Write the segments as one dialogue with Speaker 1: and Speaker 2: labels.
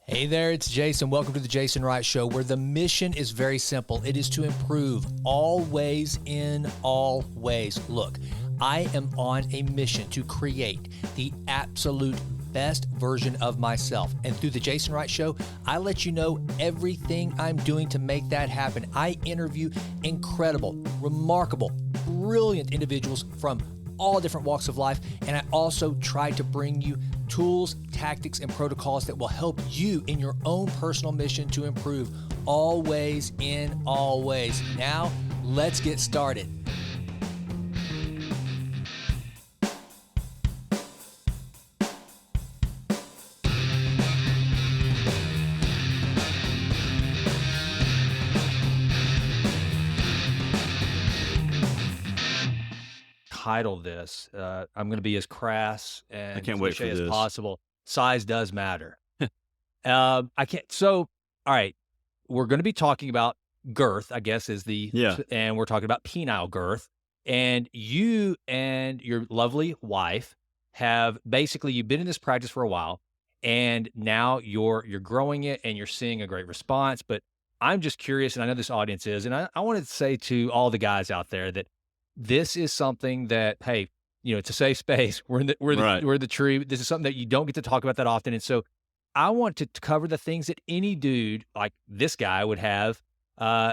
Speaker 1: Hey there, it's Jason. Welcome to the Jason Wright Show, where the mission is very simple. It is to improve always in all ways. Look, I am on a mission to create the absolute best version of myself. And through the Jason Wright Show, I let you know everything I'm doing to make that happen. I interview incredible, remarkable, brilliant individuals from all different walks of life. And I also try to bring you tools, tactics, and protocols that will help you in your own personal mission to improve always in all ways. Now, let's get started. Title this. I'm going to be as crass and
Speaker 2: I can't wait for
Speaker 1: cliche as
Speaker 2: this.
Speaker 1: possible. Size does matter. I can't. So, all right, we're going to be talking about girth, I guess, and we're talking about penile girth. And you and your lovely wife have basically, you've been in this practice for a while, and now you're growing it and you're seeing a great response. But I'm just curious, and I know this audience is, and I wanted to say to all the guys out there that this is something that, hey, it's a safe space. We're the tree. This is something that you don't get to talk about that often. And so I want to cover the things that any dude like this guy would have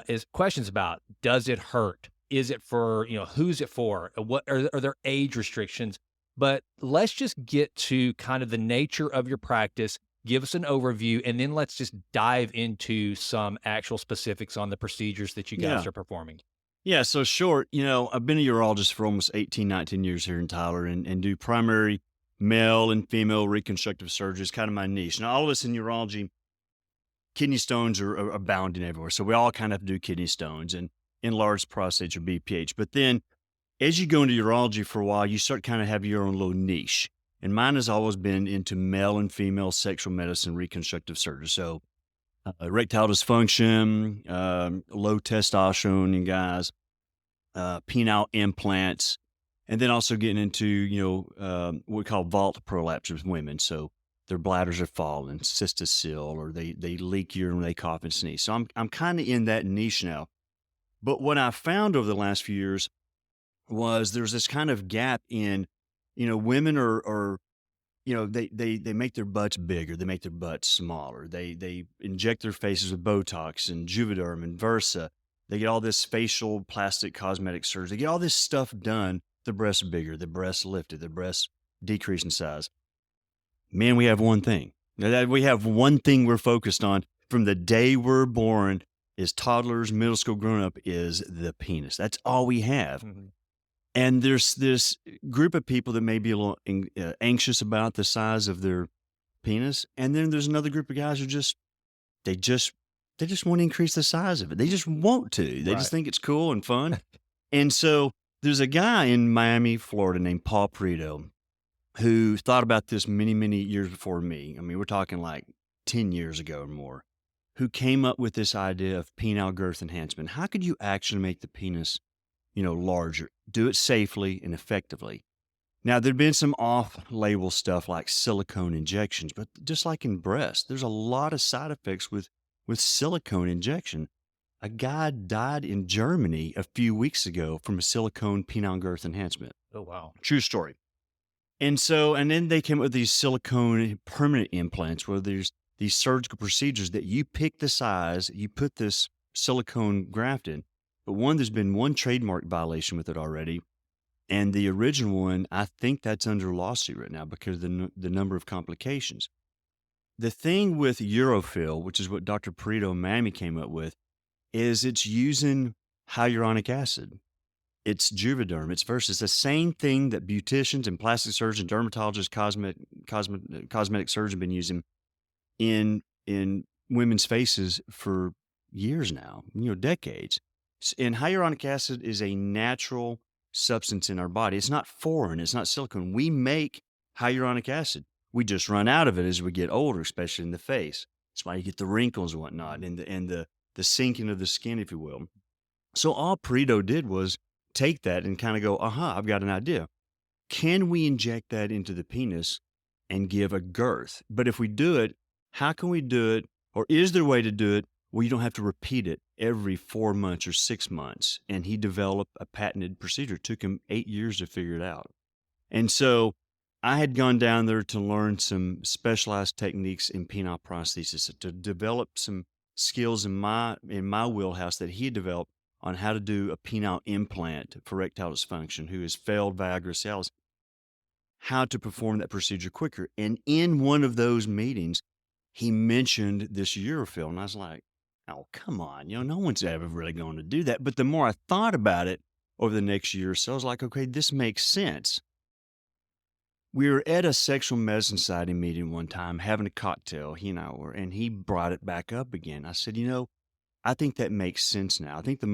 Speaker 1: is questions about. Does it hurt? Is it for, who's it for? What are there age restrictions? But let's just get to kind of the nature of your practice. Give us an overview, and then let's just dive into some actual specifics on the procedures that you guys are performing.
Speaker 2: Yeah, so short, I've been a urologist for almost 18, 19 years here in Tyler and do primary male and female reconstructive surgery is kind of my niche. Now, all of us in urology, kidney stones are abounding everywhere. So we all kind of have to do kidney stones and enlarged prostates or BPH. But then as you go into urology for a while, you start kind of have your own little niche. And mine has always been into male and female sexual medicine reconstructive surgery. So erectile dysfunction, low testosterone in guys, penile implants, and then also getting into, what we call vault prolapse with women. So their bladders are falling, cystocele, or they leak urine when they cough and sneeze. So I'm kind of in that niche now. But what I found over the last few years was there's this kind of gap in, women are they make their butts bigger. They make their butts smaller. They inject their faces with Botox and Juvederm and Versa. They get all this facial plastic cosmetic surgery. They get all this stuff done. The breasts bigger, the breasts lifted, the breasts decrease in size. Man, we have one thing. We have one thing we're focused on from the day we're born as toddlers, middle school, grown up is the penis. That's all we have. Mm-hmm. And there's this group of people that may be a little anxious about the size of their penis. And then there's another group of guys who they just want to increase the size of it. They just want to. They just think it's cool and fun. And so there's a guy in Miami, Florida named Paul Perito who thought about this many, many years before me. I mean, we're talking like 10 years ago or more, who came up with this idea of penile girth enhancement. How could you actually make the penis larger, do it safely and effectively? Now, there'd been some off-label stuff like silicone injections, but just like in breast, there's a lot of side effects with silicone injection. A guy died in Germany a few weeks ago from a silicone penile girth enhancement.
Speaker 1: Oh, wow.
Speaker 2: True story. And then they came up with these silicone permanent implants where there's these surgical procedures that you pick the size, you put this silicone graft in. But there's been one trademark violation with it already. And the original one, I think that's under lawsuit right now because of the number of complications. The thing with Urofil, which is what Dr. Perito in Miami came up with, is it's using hyaluronic acid. It's Juvederm. It's Versa. It's the same thing that beauticians and plastic surgeons, dermatologists, cosmetic surgeons have been using in women's faces for years now, decades. And hyaluronic acid is a natural substance in our body. It's not foreign. It's not silicone. We make hyaluronic acid. We just run out of it as we get older, especially in the face. That's why you get the wrinkles and whatnot and the sinking of the skin, if you will. So all Perito did was take that and kind of go, I've got an idea. Can we inject that into the penis and give a girth? But if we do it How can we do it? Or is there a way to do it where you don't have to repeat it every 4 months or 6 months? And he developed a patented procedure. It took him 8 years to figure it out. And so I had gone down there to learn some specialized techniques in penile prosthesis, to develop some skills in my wheelhouse that he had developed on how to do a penile implant for erectile dysfunction who has failed Viagra Cialis, how to perform that procedure quicker. And in one of those meetings, he mentioned this Urofil, and I was like, oh, come on, no one's ever really going to do that. But the more I thought about it over the next year or so, I was like, okay, this makes sense. We were at a sexual medicine society meeting one time, having a cocktail, he and I were, and he brought it back up again. I said, I think that makes sense now. I think I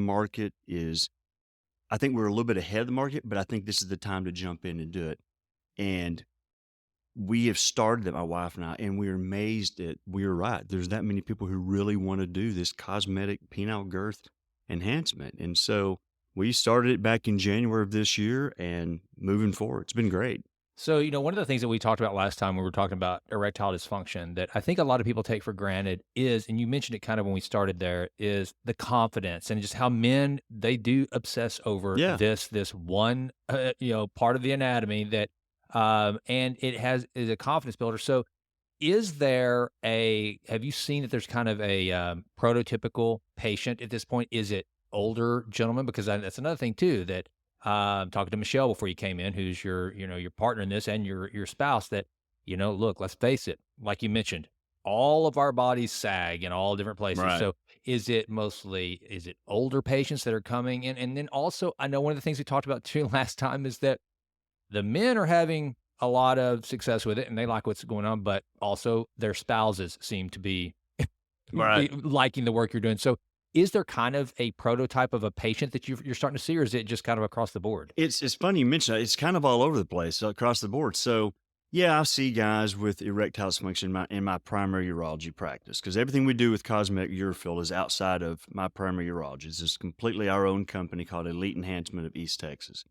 Speaker 2: think we're a little bit ahead of the market, but I think this is the time to jump in and do it. And we have started it, my wife and I, and we're amazed that we were right. There's that many people who really want to do this cosmetic penile girth enhancement. And so we started it back in January of this year and moving forward. It's been great.
Speaker 1: So, one of the things that we talked about last time when we were talking about erectile dysfunction that I think a lot of people take for granted is, and you mentioned it kind of when we started there, is the confidence and just how men, they do obsess over this one, part of the anatomy that, and it is a confidence builder. So have you seen that there's kind of a prototypical patient at this point? Is it older gentlemen? Because that's another thing too, that talking to Michelle before you came in, who's your partner in this and your spouse, that, look, let's face it, like you mentioned, all of our bodies sag in all different places.
Speaker 2: Right.
Speaker 1: So is it older patients that are coming in? And then also, I know one of the things we talked about too last time is that the men are having a lot of success with it and they like what's going on, but also their spouses seem to be liking the work you're doing. So is there kind of a prototype of a patient that you're starting to see, or is it just kind of across the board?
Speaker 2: It's funny you mention that. It's kind of all over the place, across the board. So, yeah, I see guys with erectile dysfunction in my primary urology practice, because everything we do with cosmetic Urofil is outside of my primary urology. It's completely our own company called Elite Enhancement of East Texas.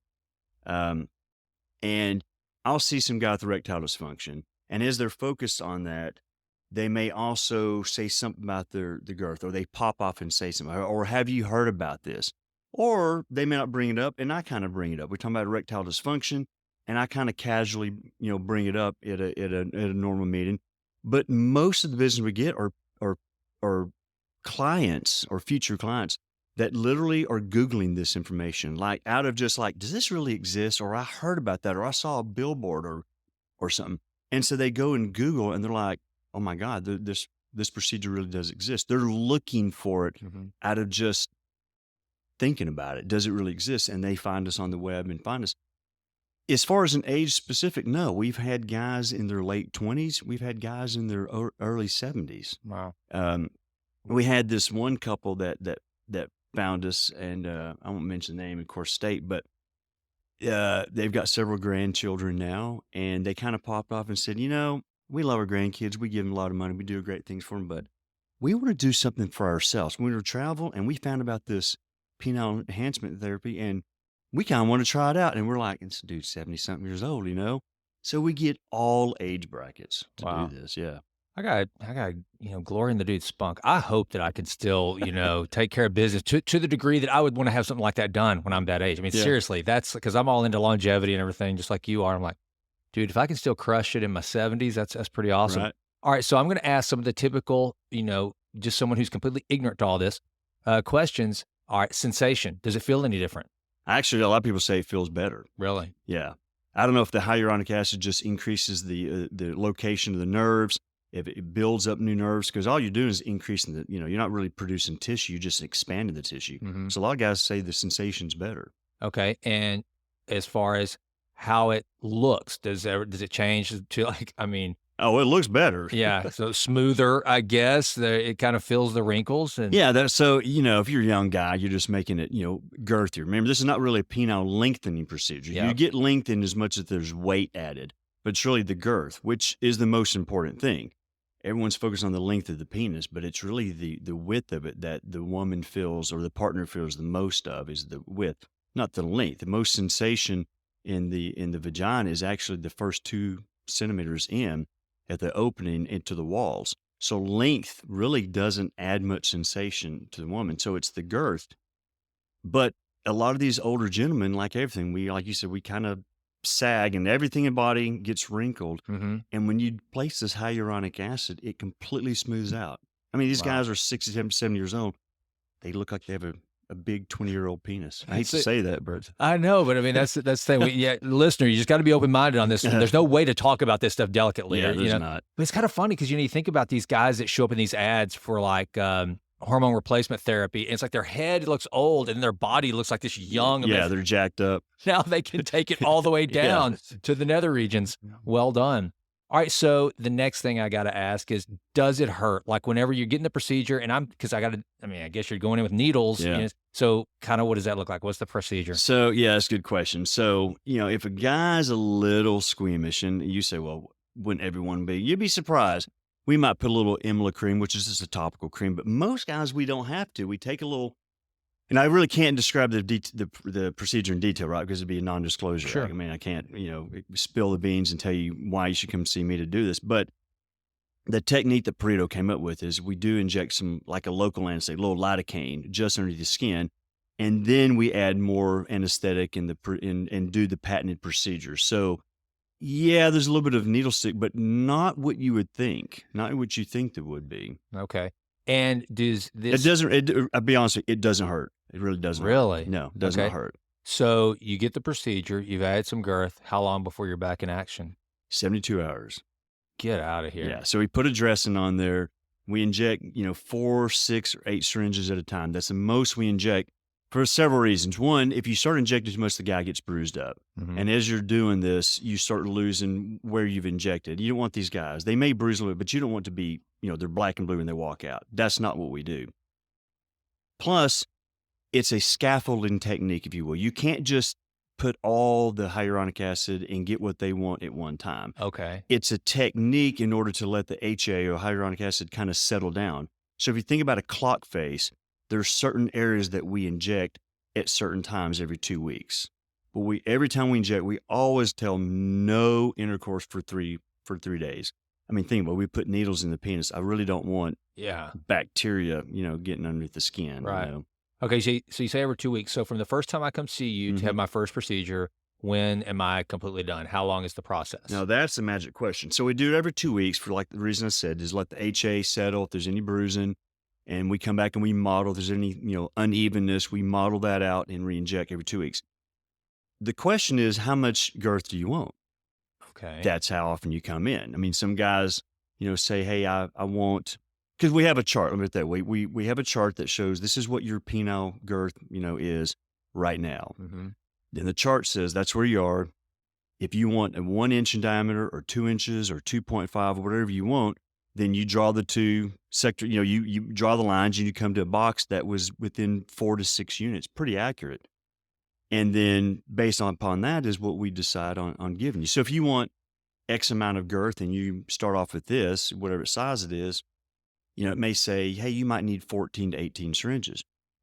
Speaker 2: And I'll see some guy with erectile dysfunction, and as they're focused on that, they may also say something about the girth, or they pop off and say something, or have you heard about this? Or they may not bring it up, and I kind of bring it up. We're talking about erectile dysfunction, and I kind of casually, bring it up at a normal meeting. But most of the business we get are clients or future clients that literally are Googling this information, like out of just like, does this really exist? Or I heard about that, or I saw a billboard or something. And so they go and Google, and they're like, oh my God, this procedure really does exist. They're looking for it out of just thinking about it. Does it really exist? And they find us on the web and find us. As far as an age specific, no. We've had guys in their late 20s. We've had guys in their early 70s.
Speaker 1: Wow.
Speaker 2: We had this one couple that found us, and I won't mention the name, of course, state, but they've got several grandchildren now, and they kind of popped off and said, we love our grandkids. We give them a lot of money. We do great things for them, but we want to do something for ourselves. We want to travel, and we found about this penile enhancement therapy, and we kind of want to try it out. And we're like, this dude's 70-something years old, So we get all age brackets to do this. Yeah.
Speaker 1: I got, glory in the dude's spunk. I hope that I can still, take care of business to the degree that I would want to have something like that done when I'm that age. I mean, seriously, that's because I'm all into longevity and everything, just like you are. I'm like, dude, if I can still crush it in my 70s, that's pretty awesome.
Speaker 2: Right.
Speaker 1: All right, so I'm going to ask some of the typical, just someone who's completely ignorant to all this, questions. All right, sensation. Does it feel any different?
Speaker 2: Actually, a lot of people say it feels better.
Speaker 1: Really?
Speaker 2: Yeah. I don't know if the hyaluronic acid just increases the location of the nerves, if it builds up new nerves, because all you're doing is increasing you're not really producing tissue, you're just expanding the tissue.
Speaker 1: Mm-hmm.
Speaker 2: So a lot of guys say the sensation's better.
Speaker 1: Okay, and as far as how it looks, does it change to
Speaker 2: Oh, it looks better.
Speaker 1: Yeah, so smoother, I guess. It kind of fills the wrinkles. And
Speaker 2: yeah, so, if you're a young guy, you're just making it, girthier. Remember, this is not really a penile lengthening procedure.
Speaker 1: Yep.
Speaker 2: You get lengthened as much as there's weight added, but it's really the girth, which is the most important thing. Everyone's focused on the length of the penis, but it's really the width of it that the woman feels, or the partner feels the most of, is the width, not the length. The most sensation in the vagina is actually the first 2 centimeters in at the opening into the walls. So length really doesn't add much sensation to the woman. So it's the girth. But a lot of these older gentlemen, like everything, like you said, we kind of sag and everything in body gets wrinkled.
Speaker 1: Mm-hmm.
Speaker 2: And when you place this hyaluronic acid, it completely smooths out. I mean, these
Speaker 1: Wow.
Speaker 2: guys are 67, 70 years old. They look like they have a big 20-year-old penis. I hate
Speaker 1: It's
Speaker 2: to say that, but
Speaker 1: I know, but I mean that's the thing. Listener, you just got to be open minded on this. There's no way to talk about this stuff delicately,
Speaker 2: yeah,
Speaker 1: or,
Speaker 2: there's not.
Speaker 1: But it's kind of funny because you think about these guys that show up in these ads for like hormone replacement therapy. And it's like their head looks old and their body looks like this young. I mean,
Speaker 2: Yeah, they're jacked up.
Speaker 1: now they can take it all the way
Speaker 2: Yeah.
Speaker 1: down to the nether regions. Well done. All right, so the next thing I got to ask is, does it hurt? Like whenever you're getting the procedure, and I guess you're going in with needles.
Speaker 2: Yeah.
Speaker 1: So kind of what does that look like? What's the procedure?
Speaker 2: So, yeah, that's a good question. So, if a guy's a little squeamish and you say, well, wouldn't everyone be? You'd be surprised. We might put a little Emla cream, which is just a topical cream, but most guys, we don't have to. We take a little, and I really can't describe the procedure in detail, right? Because it'd be a non-disclosure.
Speaker 1: Sure.
Speaker 2: I mean, I can't, spill the beans and tell you why you should come see me to do this. But the technique that Perito came up with is we do inject some, like a local anesthetic, a little lidocaine just under the skin. And then we add more anesthetic and do the patented procedure. So, yeah, there's a little bit of needle stick, but not what you would think, not what you think there would be.
Speaker 1: Okay. And does this?
Speaker 2: It doesn't. I'll be honest with you, it doesn't hurt. It really doesn't.
Speaker 1: Really?
Speaker 2: Hurt. No, it does not hurt.
Speaker 1: So you get the procedure. You've added some girth. How long before you're back in action?
Speaker 2: 72 hours.
Speaker 1: Get out of here.
Speaker 2: Yeah. So we put a dressing on there. We inject, 4, 6, or 8 syringes at a time. That's the most we inject. For several reasons. One, if you start injecting too much, the guy gets bruised up.
Speaker 1: Mm-hmm.
Speaker 2: And as you're doing this, you start losing where you've injected. You don't want these guys. They may bruise a little bit, but you don't want to be, they're black and blue when they walk out. That's not what we do. Plus, it's a scaffolding technique, if you will. You can't just put all the hyaluronic acid and get what they want at one time.
Speaker 1: Okay.
Speaker 2: It's a technique in order to let the HA or hyaluronic acid kind of settle down. So if you think about a clock face, there's certain areas that we inject at certain times every 2 weeks. But every time we inject, we always tell no intercourse for 3 days. I mean, think about it. We put needles in the penis. I really don't want bacteria, getting underneath the skin.
Speaker 1: Right. Okay. So you say every 2 weeks. So from the first time I come see you to have my first procedure, when am I completely done? How long is the process?
Speaker 2: Now, that's the magic question. So we do it every 2 weeks for like the reason I said is let the HA settle if there's any bruising. And we come back and we model. If there's any, unevenness, we model that out and re-inject every 2 weeks. The question is, how much girth do you want?
Speaker 1: Okay.
Speaker 2: That's how often you come in. I mean, some guys, say, hey, I want, because we have a chart. Let me put it that way. We have a chart that shows this is what your penile girth, is right now.
Speaker 1: Mm-hmm. Then
Speaker 2: the chart says that's where you are. If you want a 1 inch in diameter or 2 inches or 2.5 or whatever you want, then you draw the two sector, you draw the lines and you come to a box that was within 4 to 6 units, pretty accurate. And then based upon that is what we decide on giving you. So if you want X amount of girth and you start off with this, whatever size it is, it may say, hey, you might need 14 to 18 syringes.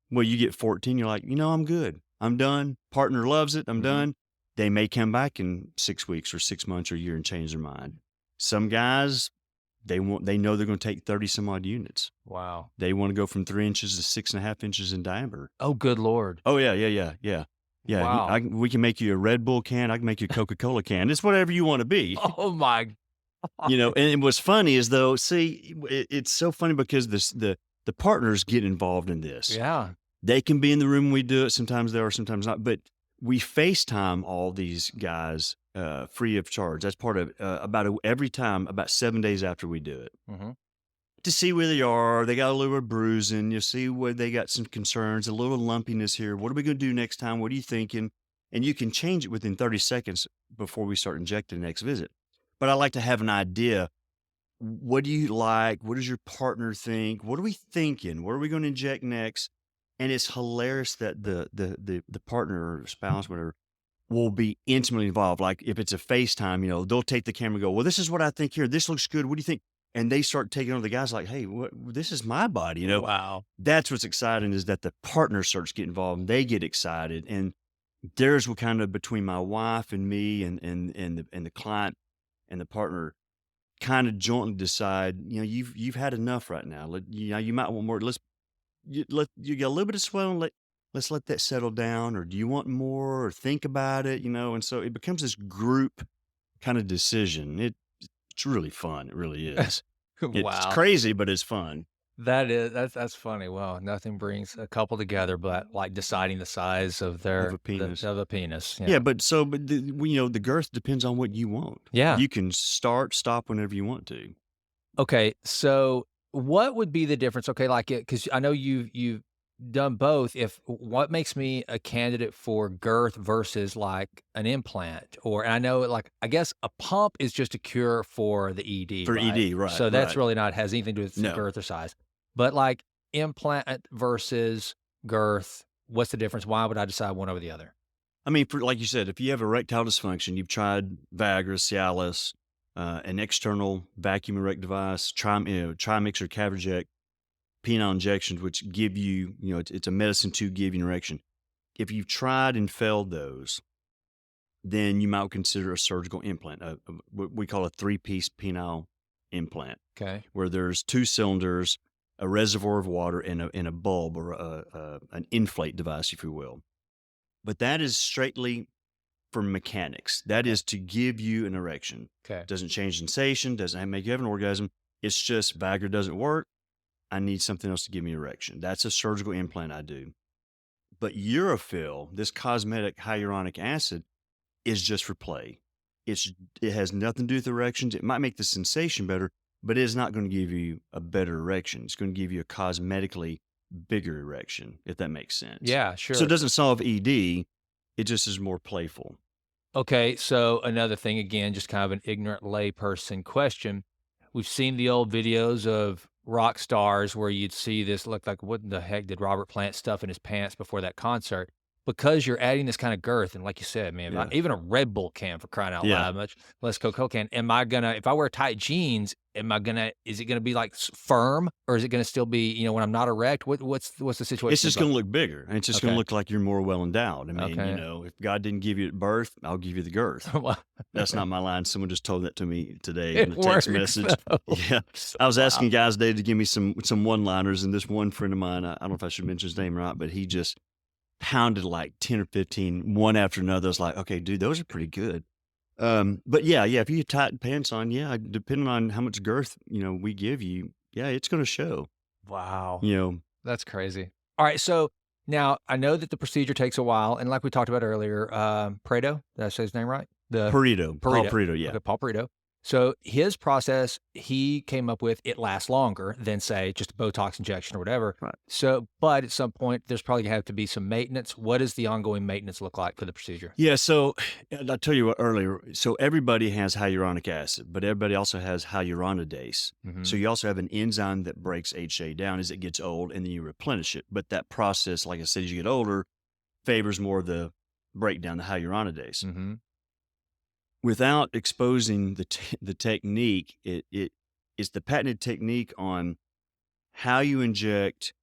Speaker 2: Well, you get 14, you're like, I'm good. I'm done. Partner loves it. I'm done. They may come back in 6 weeks or 6 months or a year and change their mind. Some guys, they know they're going to take 30 some odd units.
Speaker 1: Wow.
Speaker 2: They want to go from 3 inches to 6.5 inches in diameter.
Speaker 1: Oh, good Lord.
Speaker 2: Oh, yeah.
Speaker 1: Wow.
Speaker 2: We can make you a Red Bull can. I can make you a Coca-Cola can. It's whatever you want to be.
Speaker 1: Oh my God.
Speaker 2: And what's funny is though, see, it's so funny because the partners get involved in this.
Speaker 1: Yeah.
Speaker 2: They can be in the room when we do it. Sometimes they are, sometimes not. But we FaceTime all these guys free of charge. That's part of every time, about 7 days after we do it.
Speaker 1: Mm-hmm.
Speaker 2: To see where they are. They got a little bruising. You see where they got some concerns, a little lumpiness here. What are we going to do next time? What are you thinking? And you can change it within 30 seconds before we start injecting the next visit. But I like to have an idea. What do you like? What does your partner think? What are we thinking? What are we going to inject next? And it's hilarious that the partner or spouse, whatever, will be intimately involved. Like if it's a FaceTime, they'll take the camera and go, well, this is what I think here. This looks good. What do you think? And they start taking over the guys like, hey, this is my body,
Speaker 1: Wow.
Speaker 2: That's what's exciting is that the partner starts to get involved and they get excited. And there's what kind of between my wife and me and the client and the partner, kind of jointly decide, you've had enough right now. You might want more. You get a little bit of swelling. Let's let that settle down, or do you want more, or think about it, and so it becomes this group kind of decision. It's really fun. It really is. It's
Speaker 1: Wow.
Speaker 2: crazy, but it's fun.
Speaker 1: That's funny. Wow, nothing brings a couple together but like deciding the size of
Speaker 2: Of a penis.
Speaker 1: of a penis.
Speaker 2: Yeah,
Speaker 1: Yeah.
Speaker 2: but the girth depends on what you want.
Speaker 1: Yeah.
Speaker 2: You can stop whenever you want to.
Speaker 1: Okay, so what would be the difference? Okay, like it because I know you've done both. If what makes me a candidate for girth versus like an implant, or and I know like I guess a pump is just a cure for the ED,
Speaker 2: For
Speaker 1: right?
Speaker 2: ED, right,
Speaker 1: So that's
Speaker 2: right.
Speaker 1: really not has anything to do with the
Speaker 2: No.
Speaker 1: girth or size. But like implant versus girth, what's the difference? Why would I decide one over the other?
Speaker 2: I mean, like you said, if you have erectile dysfunction, you've tried Viagra, Cialis, an external vacuum erect device, trimix or Caverject, penile injections, which give you, it's a medicine to give you an erection. If you've tried and failed those, then you might consider a surgical implant. What we call a 3-piece penile implant,
Speaker 1: Okay.
Speaker 2: where there's 2 cylinders, a reservoir of water, and a bulb or an inflate device, if you will. But that is straightly for mechanics. That is to give you an erection.
Speaker 1: Okay.
Speaker 2: Doesn't change sensation, doesn't make you have an orgasm. It's just Viagra doesn't work. I need something else to give me an erection. That's a surgical implant I do. But Urofil, this cosmetic hyaluronic acid, is just for play. It has nothing to do with erections. It might make the sensation better, but it is not going to give you a better erection. It's going to give you a cosmetically bigger erection, if that makes sense.
Speaker 1: Yeah,
Speaker 2: So
Speaker 1: sure.
Speaker 2: it doesn't solve ED. It just is more playful.
Speaker 1: Okay, so another thing, again, just kind of an ignorant layperson question. We've seen the old videos of rock stars where you'd see this look like, what in the heck did Robert Plant stuff in his pants before that concert? Because you're adding this kind of girth, and like you said, man,
Speaker 2: Yeah.
Speaker 1: even a Red Bull can for crying out
Speaker 2: Yeah.
Speaker 1: loud, much less Coca-Cola can. Am I gonna, if I wear tight jeans, is it gonna be like firm, or is it gonna still be, when I'm not erect? What's the situation?
Speaker 2: It's just going to look bigger, and it's just going
Speaker 1: Okay.
Speaker 2: to look like you're more well endowed. I mean,
Speaker 1: Okay.
Speaker 2: if God didn't give you at birth, I'll give you the girth.
Speaker 1: Well,
Speaker 2: That's not my line. Someone just told that to me today
Speaker 1: it
Speaker 2: in a text
Speaker 1: works,
Speaker 2: message.
Speaker 1: though.
Speaker 2: Yeah. I was
Speaker 1: Wow.
Speaker 2: asking guys today to give me some one-liners, and this one friend of mine, I don't know if I should mention his name or not, but he just pounded like 10 or 15, one after another. I was like, okay, dude, those are pretty good. But yeah, if you have tight pants on, depending on how much girth, we give you, it's going to show,
Speaker 1: Wow.
Speaker 2: you
Speaker 1: That's crazy. All right, so now I know that the procedure takes a while, and like we talked about earlier, Perito, did I say his name right?
Speaker 2: Paul Perito, yeah.
Speaker 1: Okay, Paul Perito. So his process, he came up with, it lasts longer than say just a Botox injection or whatever.
Speaker 2: Right.
Speaker 1: So, but at some point, there's probably gonna have to be some maintenance. What does the ongoing maintenance look like for the procedure?
Speaker 2: Yeah, so I tell you what earlier. So everybody has hyaluronic acid, but everybody also has hyaluronidase.
Speaker 1: Mhm.
Speaker 2: So you also have an enzyme that breaks HA down as it gets old, and then you replenish it. But that process, like I said, as you get older, favors more of the breakdown, the hyaluronidase.
Speaker 1: Mhm.
Speaker 2: Without exposing the technique, it's the patented technique on how you inject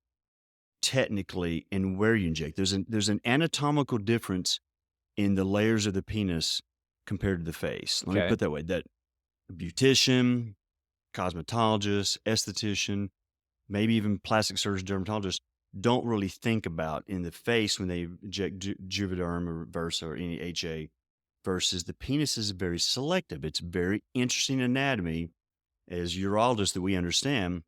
Speaker 2: technically and where you inject. There's an anatomical difference in the layers of the penis compared to the face. Let me
Speaker 1: Okay.
Speaker 2: put it that way. That a beautician, cosmetologist, esthetician, maybe even plastic surgeon, dermatologist don't really think about in the face when they inject Juvederm or Versa or any HA versus the penis is very selective. It's very interesting anatomy as urologists that we understand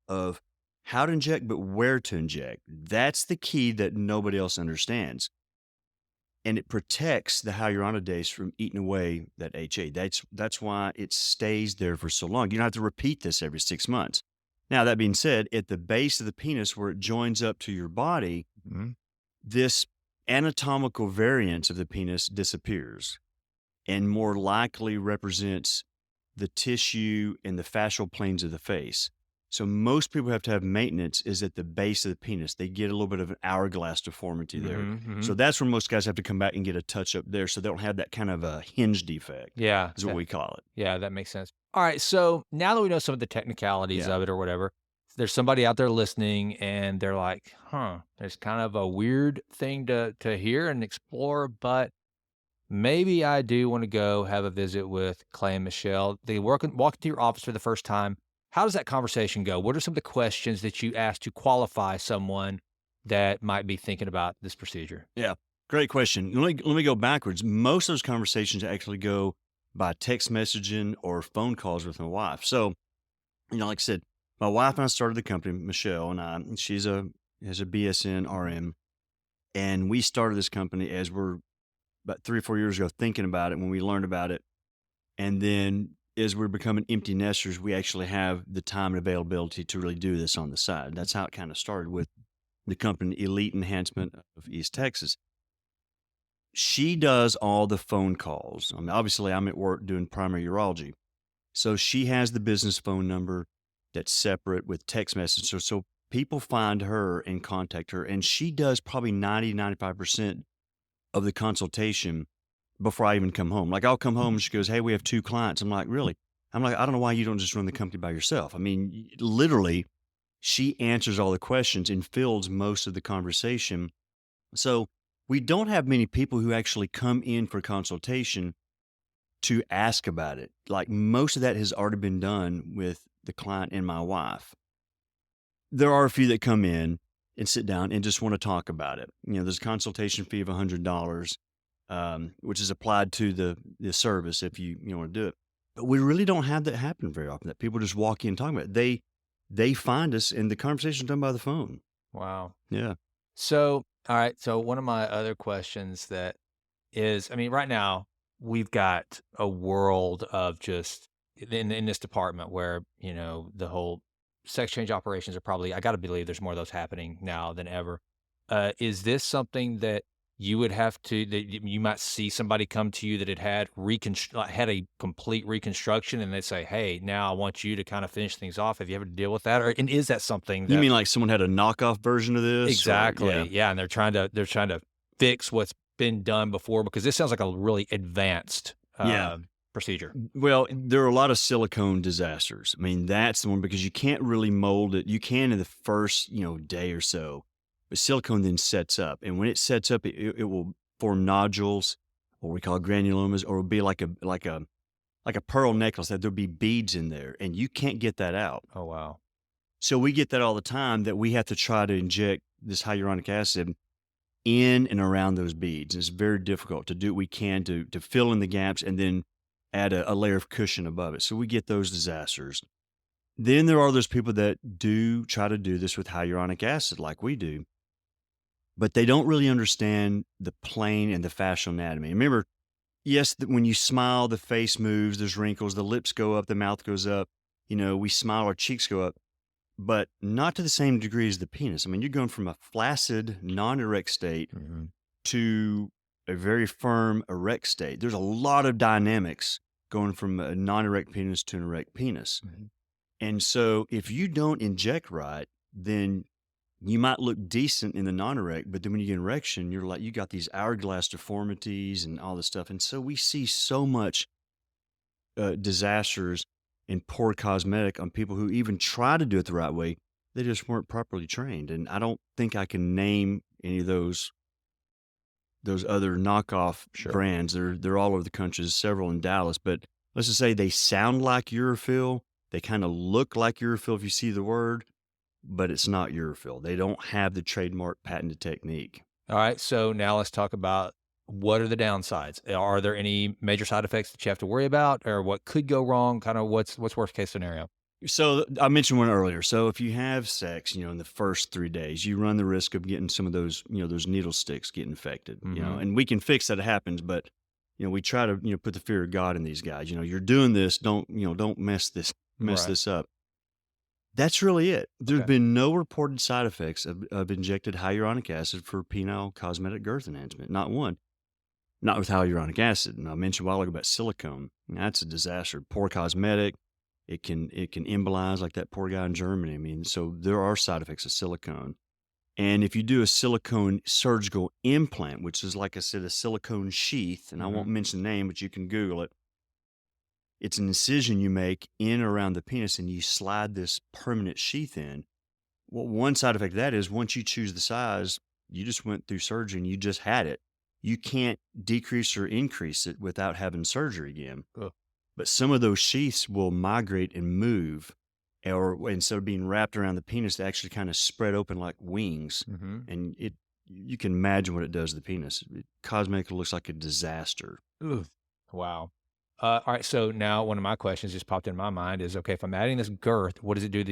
Speaker 2: of how to inject, but where to inject. That's the key that nobody else understands. And it protects the hyaluronidase from eating away that HA. That's why it stays there for so long. You don't have to repeat this every 6 months. Now, that being said, at the base of the penis where it joins up to your body,
Speaker 1: Mhm.
Speaker 2: this anatomical variance of the penis disappears and more likely represents the tissue and the fascial planes of the face. So most people have to have maintenance is at the base of the penis. They get a little bit of an hourglass deformity there.
Speaker 1: Mhm,
Speaker 2: So
Speaker 1: mhm.
Speaker 2: that's where most guys have to come back and get a touch up there so they don't have that kind of a hinge defect
Speaker 1: Yeah.
Speaker 2: is what we call it.
Speaker 1: Yeah, that makes sense. All right, so now that we know some of the technicalities
Speaker 2: Yeah.
Speaker 1: of it or whatever, there's somebody out there listening and they're like, "Huh, there's kind of a weird thing to hear and explore, but maybe I do want to go have a visit with Clay and Michelle. They walk into your office for the first time. How does that conversation go? What are some of the questions that you ask to qualify someone that might be thinking about this procedure?
Speaker 2: Yeah, great question. Let me go backwards. Most of those conversations actually go by text messaging or phone calls with my wife. So, like I said, my wife and I started the company, Michelle, and she's has a BSN RM, and we started this company as we're about 3 or 4 years ago thinking about it when we learned about it, and then as we're becoming empty nesters, we actually have the time and availability to really do this on the side. That's how it kind of started with the company Elite Enhancement of East Texas. She does all the phone calls. I mean, obviously, I'm at work doing primary urology. So she has the business phone number that's separate with text message. So people find her and contact her, and she does probably 95% of the consultation before I even come home. Like, I'll come home and she goes, "Hey, we have 2 clients." I'm like, "Really?" I'm like, "I don't know why you don't just run the company by yourself." I mean, literally, she answers all the questions and fields most of the conversation. So we don't have many people who actually come in for consultation to ask about it. Like, most of that has already been done with the client and my wife. There are a few that come in and sit down and just want to talk about it. There's a consultation fee of $100, which is applied to the service if you want to do it. But we really don't have that happen very often. That people just walk in and talk about it. They find us and the conversation's done by the phone.
Speaker 1: Wow.
Speaker 2: Yeah.
Speaker 1: So, all right. So one of my other questions that is, I mean, right now we've got a world of just in this department where, the whole sex change operations are probably, I got to believe there's more of those happening now than ever. Is this something that you would have to, that you might see somebody come to you that had a complete reconstruction and they say, "Hey, now I want you to kind of finish things off." Have you ever deal with that? And is that something
Speaker 2: You
Speaker 1: that
Speaker 2: mean like someone had a knockoff version of this? Or,
Speaker 1: exactly. Yeah. And they're trying to fix what's been done before because this sounds like a really advanced
Speaker 2: yeah.
Speaker 1: procedure.
Speaker 2: Well, there are a lot of silicone disasters. I mean, that's the one because you can't really mold it. You can in the first, day or so, but silicone then sets up. And when it sets up, it will form nodules, or we call granulomas, or it'll be like a pearl necklace that there'll be beads in there, and you can't get that out.
Speaker 1: Oh wow.
Speaker 2: So we get that all the time that we have to try to inject this hyaluronic acid in and around those beads. It's very difficult to do what we can to fill in the gaps and then add a layer of cushion above it. So we get those disasters. Then there are those people that do try to do this with hyaluronic acid like we do, but they don't really understand the plane and the fascial anatomy. Remember, yes, when you smile, the face moves, there's wrinkles, the lips go up, the mouth goes up. We smile, our cheeks go up, but not to the same degree as the penis. I mean, you're going from a flaccid, non-erect state
Speaker 1: Mhm.
Speaker 2: to a very firm, erect state. There's a lot of dynamics going from a non-erect penis to an erect penis.
Speaker 1: Mhm.
Speaker 2: And so if you don't inject right, then you might look decent in the non-erect, but then when you get an erection, you're like, you got these hourglass deformities and all this stuff. And so we see so much disasters and poor cosmetic on people who even try to do it the right way. They just weren't properly trained. And I don't think I can name any of those other knockoff
Speaker 1: Sure.
Speaker 2: brands. They're all over the country. There's several in Dallas, but let's just say they sound like Urofil. They kind of look like Urofil if you see the word, but it's not Urofil. They don't have the trademark patented technique.
Speaker 1: All right. So now let's talk about what are the downsides. Are there any major side effects that you have to worry about, or what could go wrong? Kind of what's worst case scenario?
Speaker 2: So I mentioned one earlier. So if you have sex, in the first 3 days, you run the risk of getting some of those, those needle sticks get infected,
Speaker 1: Mhm.
Speaker 2: and we can fix that. It happens, but we try to, put the fear of God in these guys. You're doing this. Don't mess
Speaker 1: Right.
Speaker 2: this up. That's really it. There's
Speaker 1: Okay.
Speaker 2: been no reported side effects of injected hyaluronic acid for penile cosmetic girth enhancement. Not one. Not with hyaluronic acid. And I mentioned a while ago about silicone. That's a disaster. Poor cosmetic. It can embolize like that poor guy in Germany. I mean, so there are side effects of silicone. And if you do a silicone surgical implant, which is, like I said, a silicone sheath, and I won't
Speaker 1: Mhm.
Speaker 2: mention the name, but you can Google it. It's an incision you make in or around the penis, and you slide this permanent sheath in. Well, one side effect of that is once you choose the size, you just went through surgery and you just had it. you can't decrease or increase it without having surgery again.
Speaker 1: Ugh.
Speaker 2: But some of those sheaths will migrate and move, or instead of being wrapped around the penis, they actually kind of spread open like wings.
Speaker 1: Mm-hmm.
Speaker 2: And you can imagine what it does to the penis. It cosmetically looks like a disaster.
Speaker 1: Ooh, wow. All right. So now one of my questions just popped in my mind is, okay, if I'm adding this girth, what does it do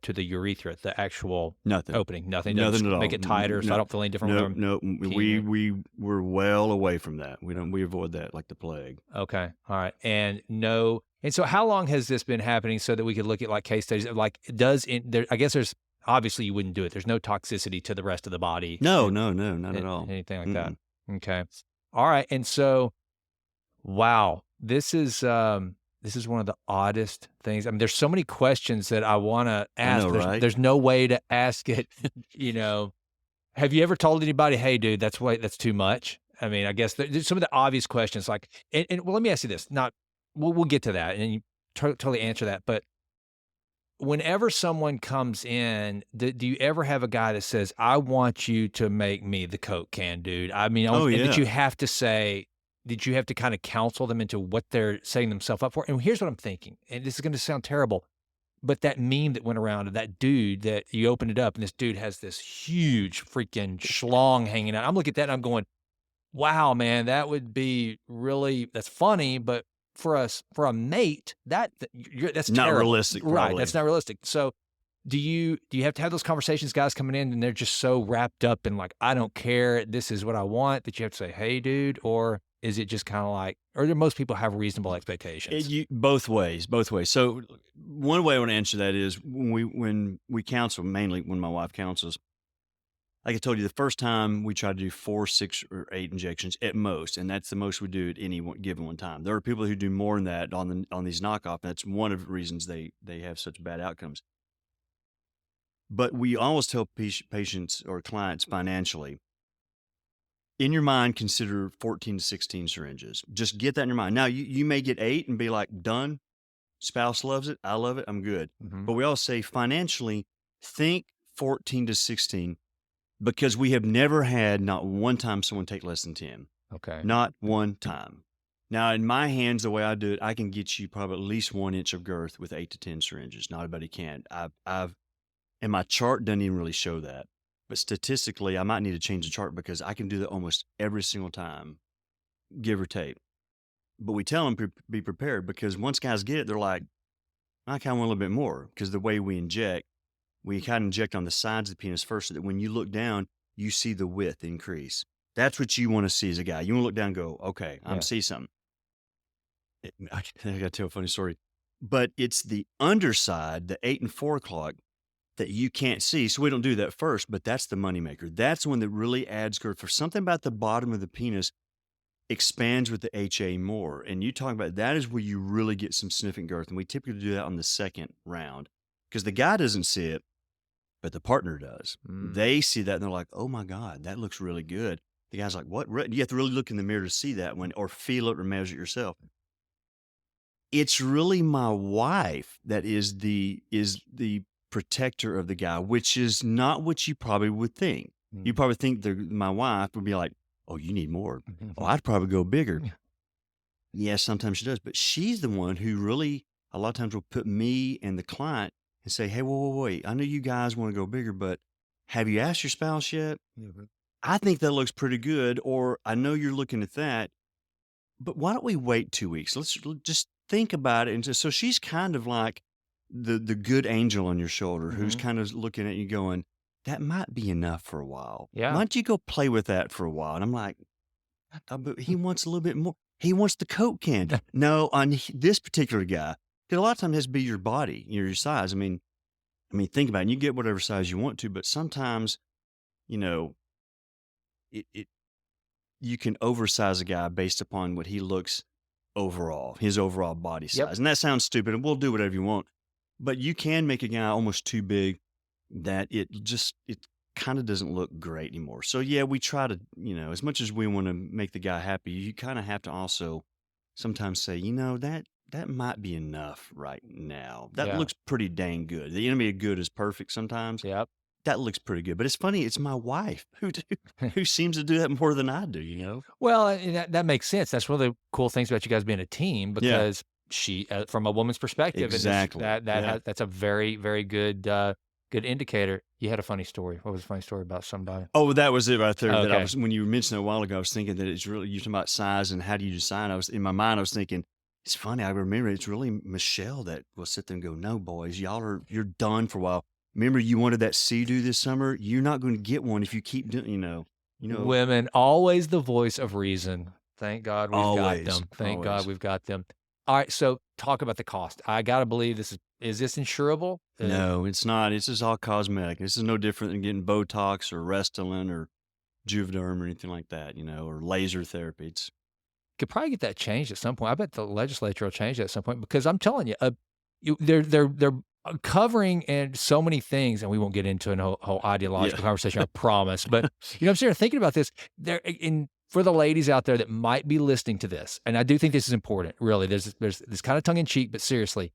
Speaker 1: to the urethra, the actual
Speaker 2: Nothing.
Speaker 1: opening? Nothing. Doesn't
Speaker 2: Nothing at
Speaker 1: make
Speaker 2: all.
Speaker 1: it tighter, so I don't feel any different when I'm
Speaker 2: No.
Speaker 1: peeing in?
Speaker 2: We're well away from that. We avoid that like the plague.
Speaker 1: Okay. All right. And no. And so how long has this been happening so that we could look at like case studies of like, I guess there's, obviously you wouldn't do it. There's no toxicity to the rest of the body.
Speaker 2: No, not at all.
Speaker 1: Anything like that. Okay. All right. And so, wow, this is one of the oddest things. I mean, there's so many questions that I want to ask.
Speaker 2: I know, right?
Speaker 1: There's no way to ask it. Have you ever told anybody, "Hey, dude, that's too much"? I mean, I guess there's some of the obvious questions, like, and well, let me ask you this. Not, we'll get to that, and you totally answer that. But whenever someone comes in, do you ever have a guy that says, "I want you to make me the Coke can, dude"? I mean,
Speaker 2: Oh,
Speaker 1: and
Speaker 2: yeah.
Speaker 1: did you have to kind of counsel them into what they're setting themselves up for? And here's what I'm thinking, and this is going to sound terrible, but that meme that went around of that dude that you open it up and this dude has this huge freaking schlong hanging out. I'm looking at that and I'm going, wow, man, that would be that's funny, but for a mate, that's
Speaker 2: Not
Speaker 1: terrible.
Speaker 2: realistic,
Speaker 1: Right?
Speaker 2: probably.
Speaker 1: That's not realistic. So, do you have to have those conversations, guys coming in and they're just so wrapped up in like, I don't care, this is what I want, that you have to say, hey, dude, or is it just kind of like, or do most people have reasonable expectations?
Speaker 2: Both ways. So one way I want to answer that is when we counsel, mainly when my wife counsels, like I told you, the first time we try to do 4, 6, or 8 injections at most, and that's the most we do at any given one time. There are people who do more than that on these knockoff, and that's one of the reasons they have such bad outcomes. But we always tell patients or clients financially, in your mind, consider 14 to 16 syringes. Just get that in your mind. Now, you may get 8 and be like, done. Spouse loves it. I love it. I'm good.
Speaker 1: Mm-hmm.
Speaker 2: But we all say financially, think 14 to 16 because we have never had not one time someone take less than 10.
Speaker 1: Okay.
Speaker 2: Not one time. Now, in my hands, the way I do it, I can get you probably at least 1 inch of girth with 8 to 10 syringes. Not everybody can. And my chart doesn't even really show that. But statistically, I might need to change the chart because I can do that almost every single time, give or take. But we tell them be prepared because once guys get it, they're like, I kind of want a little bit more because the way we inject, we kind of inject on the sides of the penis first so that when you look down, you see the width increase. That's what you want to see as a guy. You want to look down and go, okay, I'm see something. I got to tell a funny story. But it's the underside, the 8 and 4 o'clock, that you can't see. So we don't do that first, but that's the moneymaker. That's the one that really adds girth. For something about the bottom of the penis expands with the HA more. And you talk about that is where you really get some significant girth. And we typically do that on the second round because the guy doesn't see it, but the partner does. They see that and they're like, oh my God, that looks really good. The guy's like, what? You have to really look in the mirror to see that one or feel it or measure it yourself. It's really my wife that is the protector of the guy, which is not what you probably would think. You probably think my wife would be like, oh, you need more. Oh, I'd probably go bigger. Yes, sometimes she does, but she's the one who really a lot of times will put me and the client and say, hey, wait. I know you guys want to go bigger, but have you asked your spouse yet? Mm-hmm. I think that looks pretty good. Or I know you're looking at that, but why don't we wait 2 weeks? Let's just think about it. And so she's kind of like the good angel on your shoulder who's kind of looking at you going, that might be enough for a while.
Speaker 1: Yeah.
Speaker 2: Why don't you go play with that for a while? And I'm like, but he wants a little bit more. He wants the Coke can. No, on this particular guy, because a lot of times it has to be your body, your size. I mean, think about it. You get whatever size you want to, but sometimes, you can oversize a guy based upon what he looks overall, his overall body size.
Speaker 1: Yep.
Speaker 2: And that sounds stupid, and we'll do whatever you want. But you can make a guy almost too big that it kind of doesn't look great anymore. So yeah, we try to, as much as we want to make the guy happy, you kind of have to also sometimes say, that might be enough right now. That looks pretty dang good. The enemy of good is perfect sometimes.
Speaker 1: Yep.
Speaker 2: that looks pretty good. But it's funny, it's my wife who seems to do that more than I do, you know?
Speaker 1: Well, and that makes sense. That's one of the cool things about you guys being a team
Speaker 2: Yeah,
Speaker 1: because she, from a woman's perspective, and this
Speaker 2: exactly.
Speaker 1: that
Speaker 2: Yeah.
Speaker 1: has that's a very very good good indicator. You had a funny story. What was a funny story about somebody?
Speaker 2: Oh, that was it right there. That I
Speaker 1: Okay.
Speaker 2: was when you mentioned it a while ago, I was thinking that it's really, you're talking about size and how do you decide. I was in my mind, I was thinking, it's funny. I remember it's really Michelle that will sit there and go, "No, boys, you're done for a while. Remember, you wanted that Sea-Doo this summer. You're not going to get one if you keep doing, you know,
Speaker 1: Women, always the voice of reason. Thank God we've got
Speaker 2: always,
Speaker 1: them. Thank God
Speaker 2: always.
Speaker 1: we've got them. All right, so talk about the cost. I gotta believe is this insurable?
Speaker 2: No, it's not. It's just all cosmetic. This is no different than getting Botox or Restylane or Juvederm or anything like that, or laser therapy. It's
Speaker 1: Could probably get that changed at some point. I bet the legislature will change that at some point because I'm telling you, they're covering and so many things, and we won't get into a whole
Speaker 2: yeah,
Speaker 1: ideological conversation, I promise. But I'm sitting here thinking about this. There, in for the ladies out there that might be listening to this, and I do think this is important. Really, there's this kind of tongue in cheek, but seriously,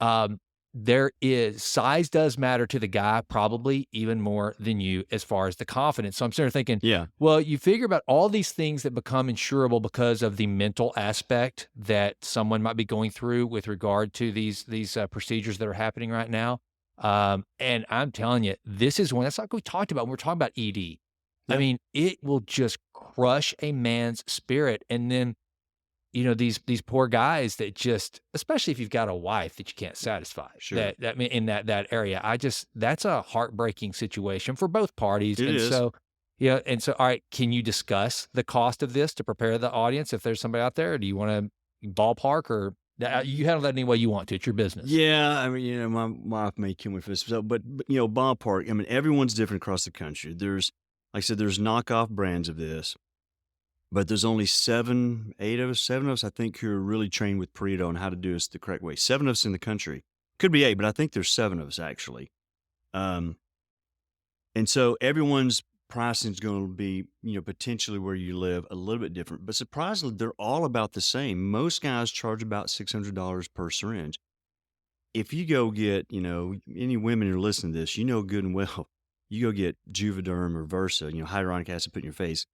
Speaker 1: um, there is size does matter to the guy probably even more than you as far as the confidence. So I'm sitting there thinking,
Speaker 2: yeah,
Speaker 1: well, you figure about all these things that become insurable because of the mental aspect that someone might be going through with regard to these procedures that are happening right now. And I'm telling you, this is one that's like we talked about when we're talking about ED. I
Speaker 2: yeah,
Speaker 1: mean, it will just crush a man's spirit, and then these poor guys that just, especially if you've got a wife that you can't satisfy,
Speaker 2: sure.
Speaker 1: I mean, in that area, that's a heartbreaking situation for both parties.
Speaker 2: It
Speaker 1: And
Speaker 2: is.
Speaker 1: so, yeah, and so, all right, can you discuss the cost of this to prepare the audience if there's somebody out there? Or do you want to ballpark or you handle that any way you want to? It's your business.
Speaker 2: Yeah, I mean, my wife may kill me for this. So, but ballpark. I mean, everyone's different across the country. Like I said, there's knockoff brands of this, but there's only 7 of us, I think, who are really trained with Perito on how to do this the correct way. 7 of us in the country. Could be 8, but I think there's 7 of us actually. Um, and so everyone's pricing is going to be, potentially where you live a little bit different. But surprisingly, they're all about the same. Most guys charge about $600 per syringe. If you go get, any women who are listening to this, good and well, you go get Juvederm or Versa, hyaluronic acid put in your face.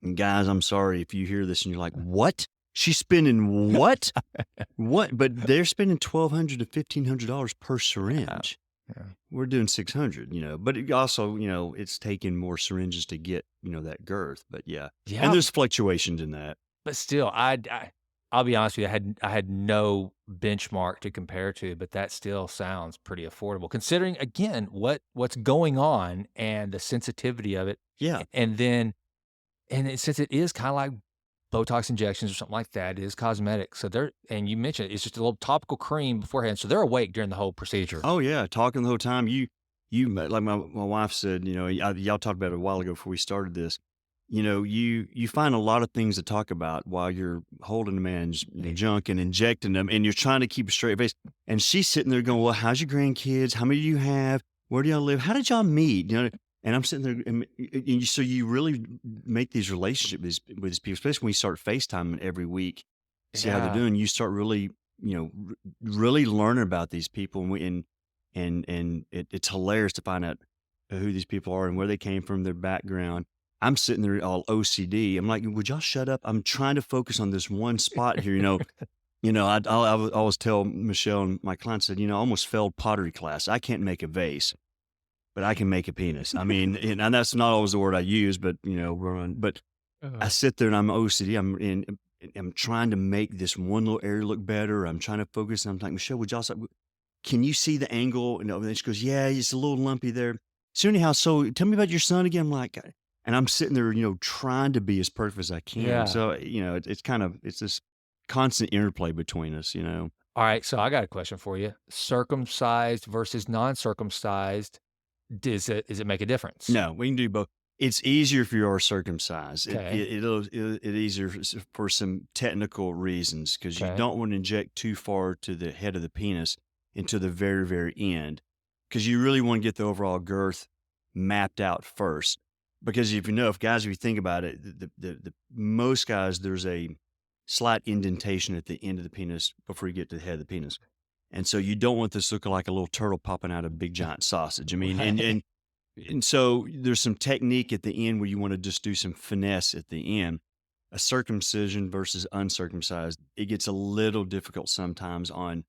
Speaker 2: And guys, I'm sorry if you hear this and you're like, what? She's spending what? What? But they're spending $1,200 to $1,500 per
Speaker 1: Yeah.
Speaker 2: syringe.
Speaker 1: Yeah.
Speaker 2: We're doing 600, but it also, it's taking more syringes to get, that girth. But yeah. And
Speaker 1: Yeah.
Speaker 2: there's fluctuations in that.
Speaker 1: But still, I'll be honest with you, I had no benchmark to compare to, but that still sounds pretty affordable considering again what's going on and the sensitivity of it.
Speaker 2: Yeah.
Speaker 1: And then since it is kind of like Botox injections or something like that, it is cosmetic. So and you mentioned it's just a little topical cream beforehand. So they're awake during the whole procedure.
Speaker 2: Oh yeah, talking the whole time. Like my wife said, y'all talked about it a while ago before we started this. You find a lot of things to talk about while you're holding a man's junk and injecting them, and you're trying to keep a straight face. And she's sitting there going, "Well, how's your grandkids? How many do you have? Where do y'all live? How did y'all meet?" And I'm sitting there, so you really make these relationships with these people, especially when you start FaceTiming every week, see how they're
Speaker 1: Yeah.
Speaker 2: doing. You start really, really learning about these people, and it's hilarious to find out who these people are and where they came from, their background. I'm sitting there all OCD. I'm like, would y'all shut up? I'm trying to focus on this one spot here. I would always tell Michelle and my clients said, I almost failed pottery class. I can't make a vase, but I can make a penis. I mean, and that's not always the word I use, but but I sit there and I'm OCD. I'm trying to make this one little area look better. I'm trying to focus. And I'm like, Michelle, would y'all can you see the angle? And she goes, yeah, it's a little lumpy there. So anyhow, so tell me about your son again. I'm like, and I'm sitting there, trying to be as perfect as I can.
Speaker 1: Yeah.
Speaker 2: So, it's this constant interplay between us,
Speaker 1: All right. So I got a question for you. Circumcised versus non-circumcised. Does it make a difference?
Speaker 2: No, we can do both. It's easier if you are circumcised.
Speaker 1: Okay.
Speaker 2: It's easier for some technical reasons because you
Speaker 1: Okay.
Speaker 2: don't want to inject too far to the head of the penis into the very, very end because you really want to get the overall girth mapped out first. Because if you think about it, the most guys, there's a slight indentation at the end of the penis before you get to the head of the penis. And so you don't want this looking like a little turtle popping out of a big giant sausage. I mean,
Speaker 1: Right.
Speaker 2: And so there's some technique at the end where you want to just do some finesse at the end. A circumcision versus uncircumcised, it gets a little difficult sometimes on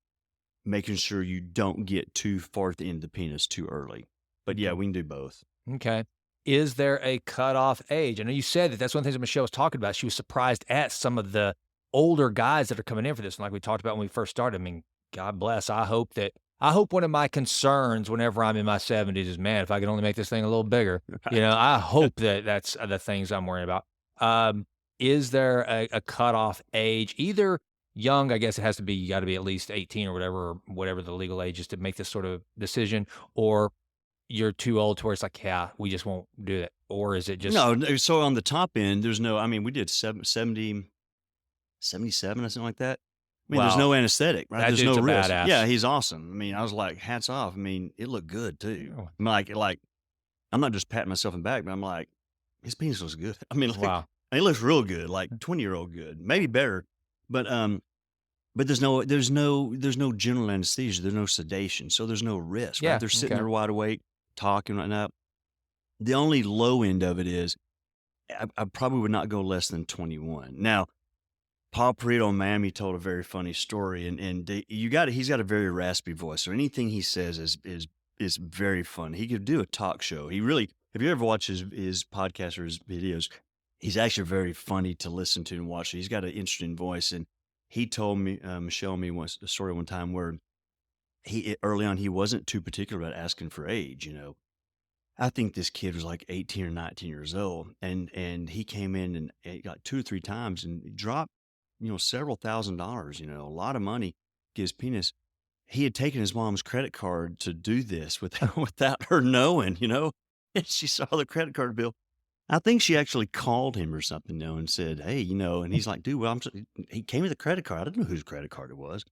Speaker 2: making sure you don't get too far at the end of the penis too early. But yeah, we can do both.
Speaker 1: Okay. Is there a cutoff age? I know you said that that's one of the things that Michelle was talking about. She was surprised at some of the older guys that are coming in for this. And like we talked about when we first started, I mean, God bless. I hope one of my concerns whenever I'm in my 70s is, man, if I could only make this thing a little bigger,
Speaker 2: Right.
Speaker 1: I hope that that's the things I'm worrying about. Is there a cutoff age? Either young, I guess it has to be, you got to be at least 18 or whatever the legal age is to make this sort of decision, or you're too old to where it's like, yeah, we just won't do it. Or is it just
Speaker 2: No, so on the top end, there's no, I mean, we did 70, 77 or something like that. I mean, there's
Speaker 1: wow,
Speaker 2: no anesthetic, right?
Speaker 1: that
Speaker 2: There's
Speaker 1: dude's
Speaker 2: no
Speaker 1: a
Speaker 2: risk.
Speaker 1: badass.
Speaker 2: Yeah, he's awesome. I mean, I was like, hats off. I mean, it looked good too.
Speaker 1: Oh.
Speaker 2: I'm like, I'm not just patting myself in the back, but I'm like, his penis looks good. I mean, like,
Speaker 1: Wow.
Speaker 2: it looks real good, like 20-year-old good, maybe better. But there's no general anesthesia. There's no sedation, so there's no risk. Right?
Speaker 1: Yeah.
Speaker 2: They're sitting
Speaker 1: Okay.
Speaker 2: there wide awake, talking right now. The only low end of it is, I probably would not go less than 21. Now, Paul Perito in Miami told a very funny story, and he's got a very raspy voice, so anything he says is very fun. He could do a talk show. He really, if you ever watch his podcast or his videos, he's actually very funny to listen to and watch. He's got an interesting voice, and he told me, Michelle and me once, a story one time where early on he wasn't too particular about asking for age. I think this kid was like 18 or 19 years old, and he came in and got 2 or 3 times and dropped, several $1,000s, a lot of money, get his penis. He had taken his mom's credit card to do this without her knowing, and she saw the credit card bill. I think she actually called him or something, and said, hey, and he's like, dude, well, he came with a credit card. I didn't know whose credit card it was.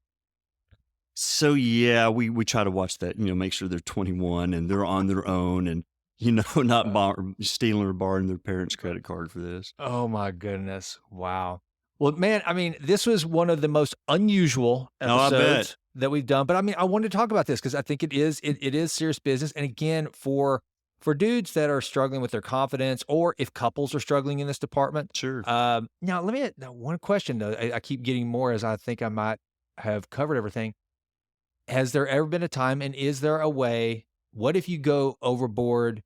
Speaker 2: So yeah, we try to watch that, make sure they're 21 and they're on their own and, not stealing or borrowing their parents' credit card for this.
Speaker 1: Oh my goodness. Wow. Well, man, I mean, this was one of the most unusual
Speaker 2: I bet.
Speaker 1: episodes that we've done. But I mean, I wanted to talk about this because I think it is serious business. And again, for dudes that are struggling with their confidence, or if couples are struggling in this department.
Speaker 2: Sure.
Speaker 1: Now, one question though. I keep getting more as I think I might have covered everything. Has there ever been a time, and is there a way? What if you go overboard?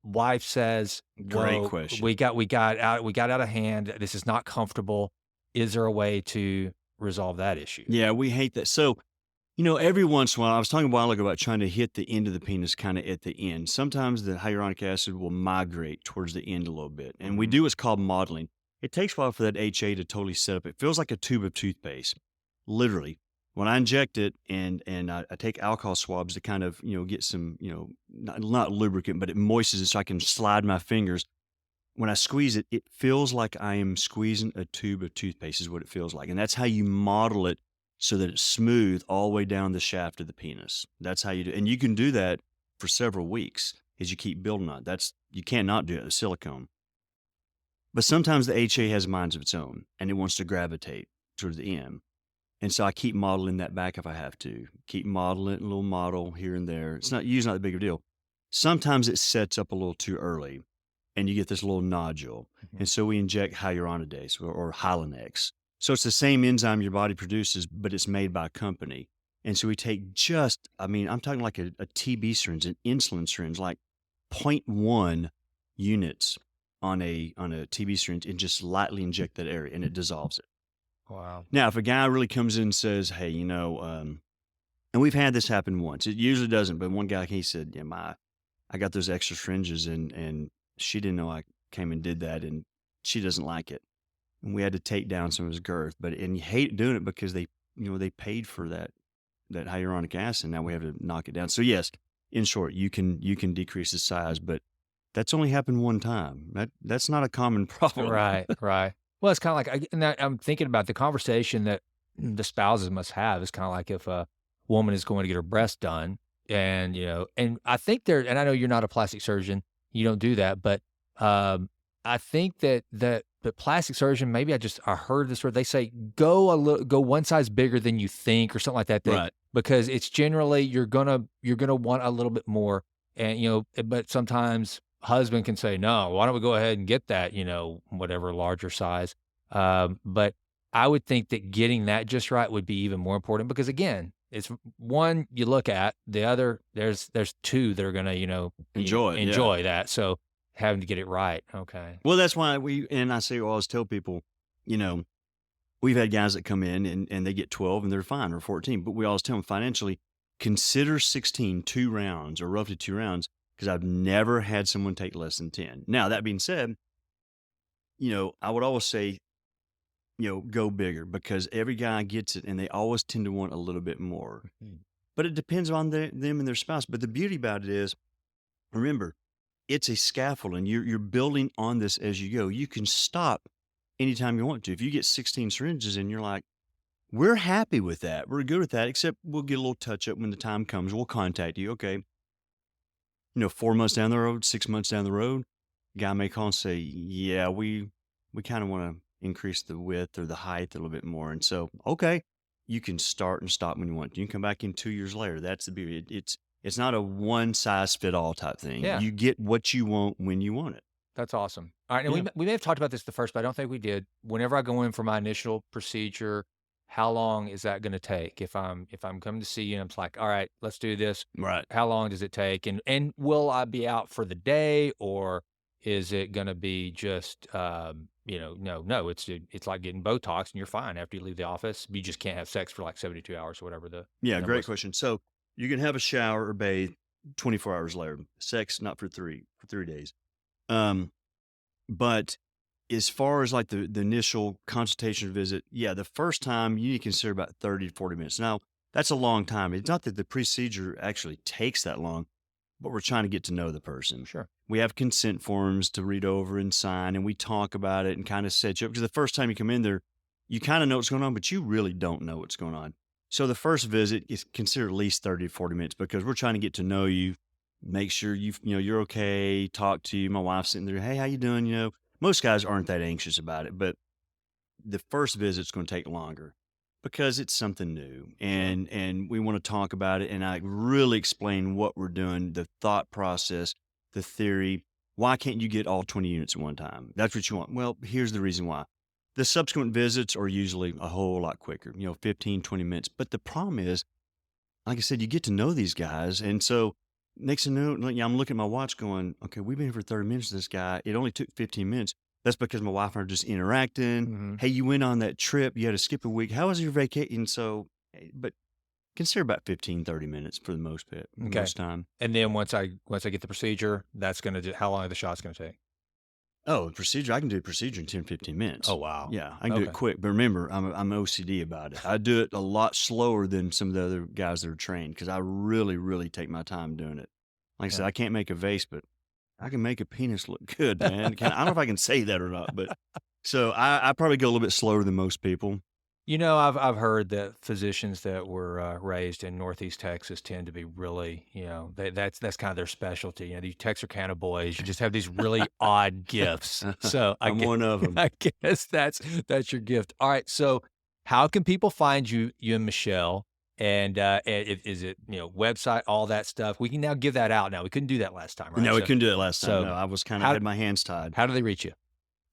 Speaker 1: Wife says,
Speaker 2: Great question.
Speaker 1: We got out of hand. This is not comfortable. Is there a way to resolve that issue?
Speaker 2: Yeah, we hate that. So, every once in a while, I was talking a while ago about trying to hit the end of the penis kind of at the end. Sometimes the hyaluronic acid will migrate towards the end a little bit. And we do what's called modeling. It takes a while for that HA to totally set up. It feels like a tube of toothpaste, literally. When I inject it and I take alcohol swabs to kind of, get some, not lubricant, but it moistens it so I can slide my fingers. When I squeeze it, it feels like I am squeezing a tube of toothpaste is what it feels like. And that's how you model it so that it's smooth all the way down the shaft of the penis. That's how you do it. And you can do that for several weeks as you keep building on it. You can't not do it with silicone. But sometimes the HA has minds of its own and it wants to gravitate towards the end. And so I keep modeling that back if I have to. Keep modeling it, a little model here and there. It's usually not a big deal. Sometimes it sets up a little too early and you get this little nodule. Mm-hmm. And so we inject hyaluronidase or Hylenex. So it's the same enzyme your body produces, but it's made by a company. And so we take I'm talking like a TB syringe, an insulin syringe, like 0.1 units on a TB syringe, and just lightly inject that area and it dissolves it.
Speaker 1: Wow.
Speaker 2: Now, if a guy really comes in and says, hey, and we've had this happen once. It usually doesn't, but one guy, he said, yeah, I got those extra syringes and she didn't know I came and did that and she doesn't like it. And we had to take down some of his girth, and you hate doing it because they paid for that hyaluronic acid. Now we have to knock it down. So yes, in short, you can decrease the size, but that's only happened one time. That's not a common problem.
Speaker 1: Right. Well, it's kind of like, I'm thinking about the conversation that the spouses must have. It's kind of like if a woman is going to get her breast done and, and I think and I know you're not a plastic surgeon, you don't do that, but I think that the plastic surgeon, maybe I heard this word, they say, go one size bigger than you think or something like that.
Speaker 2: Right.
Speaker 1: Because it's generally, you're going to want a little bit more And, but sometimes husband can say, no, why don't we go ahead and get that, whatever larger size. But I would think that getting that just right would be even more important because again, it's one you look at, the other, there's two that are going to, enjoy that. So having to get it right. Okay.
Speaker 2: Well, that's why I always tell people, we've had guys that come in and they get 12 and they're fine, or 14, but we always tell them financially, consider 16, 2 rounds or roughly 2 rounds, because I've never had someone take less than 10. Now, that being said, I would always say, go bigger, because every guy gets it and they always tend to want a little bit more.
Speaker 1: Mhm.
Speaker 2: But it depends on them and their spouse. But the beauty about it is, remember, it's a scaffold and you're building on this as you go. You can stop anytime you want to. If you get 16 syringes and you're like, we're happy with that, we're good with that, except we'll get a little touch up when the time comes. We'll contact you. Okay. 4 months down the road, 6 months down the road, guy may call and say, yeah, we kind of want to increase the width or the height a little bit more. And so, okay, you can start and stop when you want. You can come back in 2 years later. That's the beauty. It's not a one size fit all type thing.
Speaker 1: Yeah.
Speaker 2: You get what you want when you want it.
Speaker 1: That's awesome. All right. And we may have talked about this the first, but I don't think we did. Whenever I go in for my initial procedure, how long is that going to take? If I'm coming to see you and I'm like, all right, let's do this.
Speaker 2: Right.
Speaker 1: How long does it take? And will I be out for the day, or is it going to be just, no, it's like getting Botox and you're fine after you leave the office. You just can't have sex for like 72 hours or whatever
Speaker 2: Great question. So you can have a shower or bathe 24 hours later. Sex, not for 3 days. But as far as like the initial consultation visit, the first time you need to consider about 30 to 40 minutes. Now, that's a long time. It's not that the procedure actually takes that long, but we're trying to get to know the person.
Speaker 1: Sure.
Speaker 2: We have consent forms to read over and sign, and we talk about it and kind of set you up. Because the first time you come in there, you kind of know what's going on, but you really don't know what's going on. So the first visit is considered at least 30 to 40 minutes, because we're trying to get to know you, make sure you're okay, talk to you. My wife's sitting there, hey, how you doing? Most guys aren't that anxious about it, but the first visit's going to take longer because it's something new, and we want to talk about it, and I really explain what we're doing, the thought process, the theory. Why can't you get all 20 units at one time? That's what you want. Well, here's the reason why. The subsequent visits are usually a whole lot quicker, 15, 20 minutes. But the problem is, like I said, you get to know these guys, and so next thing you know, I'm looking at my watch going, okay, we've been here for 30 minutes with this guy. It only took 15 minutes. That's because my wife and I are just interacting.
Speaker 1: Mm-hmm.
Speaker 2: Hey, you went on that trip. You had to skip a week. How was your vacation? So, but consider about 15, 30 minutes for the most time.
Speaker 1: And then once I get the procedure, that's going to how long are the shots going to take?
Speaker 2: Oh, the procedure, I can do a procedure in 10, 15 minutes.
Speaker 1: Oh, wow.
Speaker 2: Yeah, I can do it quick. But remember, I'm OCD about it. I do it a lot slower than some of the other guys that are trained, because I really, really take my time doing it. Like I said, I can't make a vase, but I can make a penis look good, man. I don't know if I can say that or not, but so I probably go a little bit slower than most people.
Speaker 1: I've heard that physicians that were raised in Northeast Texas tend to be really, that's kind of their specialty. These Texarkana boys, you just have these really odd gifts. So
Speaker 2: I'm one of them.
Speaker 1: I guess that's your gift. All right. So how can people find you and Michelle? And is it, website, all that stuff? We can now give that out now. We couldn't do that last time, right?
Speaker 2: No, we couldn't do it last time.
Speaker 1: So
Speaker 2: no, I was kind of had my hands tied.
Speaker 1: How do they reach you?